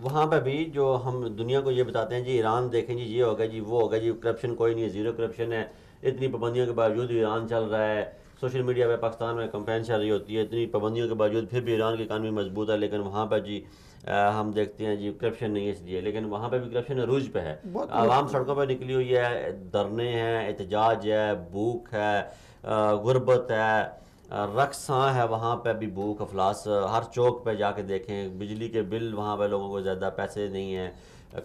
वहाँ पे भी जो हम दुनिया को ये बताते हैं जी, ईरान देखें जी, ये होगा जी, वो होगा जी, करप्शन कोई नहीं है, ज़ीरो करप्शन है, इतनी पाबंदियों के बावजूद भी ईरान चल रहा है। सोशल मीडिया पे पाकिस्तान में कंपेन चल रही होती है, इतनी पाबंदियों के बावजूद फिर भी ईरान की इकानमी मजबूत है, लेकिन वहाँ पर जी हम देखते हैं जी करप्शन नहीं है इसलिए, लेकिन वहाँ पे भी करप्शन अरूज पे है। बहुत आवाम बहुत सड़कों पर निकली हुई है, धरने हैं, एहतजाज है, भूख है, गुर्बत है, रक्सा है, वहाँ पे भी भूख अफलास, हर चौक पे जाके देखें, बिजली के बिल वहाँ पे लोगों को ज़्यादा पैसे नहीं हैं,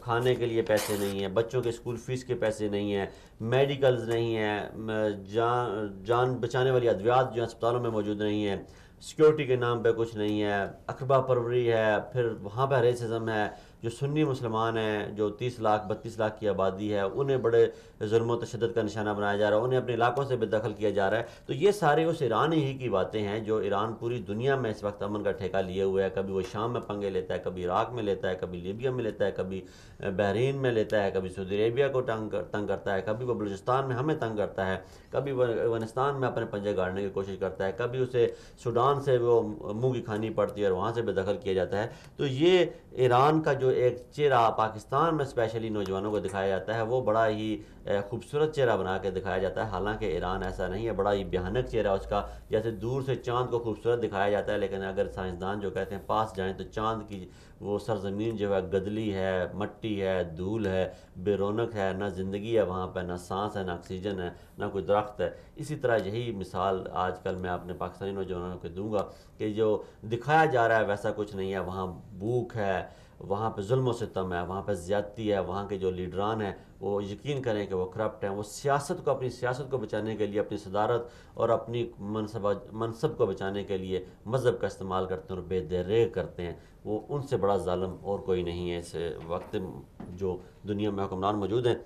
खाने के लिए पैसे नहीं हैं, बच्चों के स्कूल फीस के पैसे नहीं हैं, मेडिकल्स नहीं हैं, जान जान बचाने वाली अद्वियात जो अस्पतालों में मौजूद नहीं है, सिक्योरिटी के नाम पे कुछ नहीं है, अखबा परवरी है, फिर वहाँ पर रेसिज्म है। जो सुन्नी मुसलमान हैं, जो 30 लाख 32 लाख की आबादी है, उन्हें बड़े जुल्म तशद्दुद का निशाना बनाया जा रहा है, उन्हें अपने इलाकों से बेदखल किया जा रहा है। तो ये सारे उस ईरान ही की बातें हैं जो ईरान पूरी दुनिया में इस वक्त अमन का ठेका लिए हुए है। कभी वो शाम में पंगे लेता है, कभी इराक में लेता है, कभी लीबिया में लेता है, कभी बहरीन में लेता है, कभी सऊदी अरेबिया को तंग करता है, कभी वो बलूचिस्तान में हमें तंग करता है, कभी वो अफगानिस्तान में अपने पंजे गाड़ने की कोशिश करता है, कभी उसे सूडान से वो मुंह की खानी पड़ती है और वहाँ से बेदखल किया जाता है। तो ये ईरान का जो एक चेहरा पाकिस्तान में स्पेशली नौजवानों को दिखाया जाता है, वो बड़ा ही खूबसूरत चेहरा बना के दिखाया जाता है। हालांकि ईरान ऐसा नहीं है, बड़ा ही भयानक चेहरा उसका। जैसे दूर से चांद को खूबसूरत दिखाया जाता है, लेकिन अगर साइंसदान जो कहते हैं पास जाएं तो चांद की वो सरजमीन जो है गदली है, मट्टी है, धूल है, बेरौनक है, ना ज़िंदगी है वहाँ पर, ना सांस है, ना ऑक्सीजन है, ना कोई दरख्त है। इसी तरह यही मिसाल आजकल मैं अपने पाकिस्तानी नौजवानों को दूंगा कि जो दिखाया जा रहा है वैसा कुछ नहीं है। वहाँ भूख है, वहाँ पे जुल्म सितम है, वहाँ पे ज़्यादती है, वहाँ के जो लीडरान हैं वो यकीन करें कि वो करप्ट हैं। वो सियासत को, अपनी सियासत को बचाने के लिए, अपनी सदारत और अपनी मनसब को बचाने के लिए मज़हब का इस्तेमाल करते हैं और बेदरेग करते हैं। वो उनसे बड़ा ज़ालिम और कोई नहीं है इस वक्त जो दुनिया में हुक्मरान मौजूद हैं।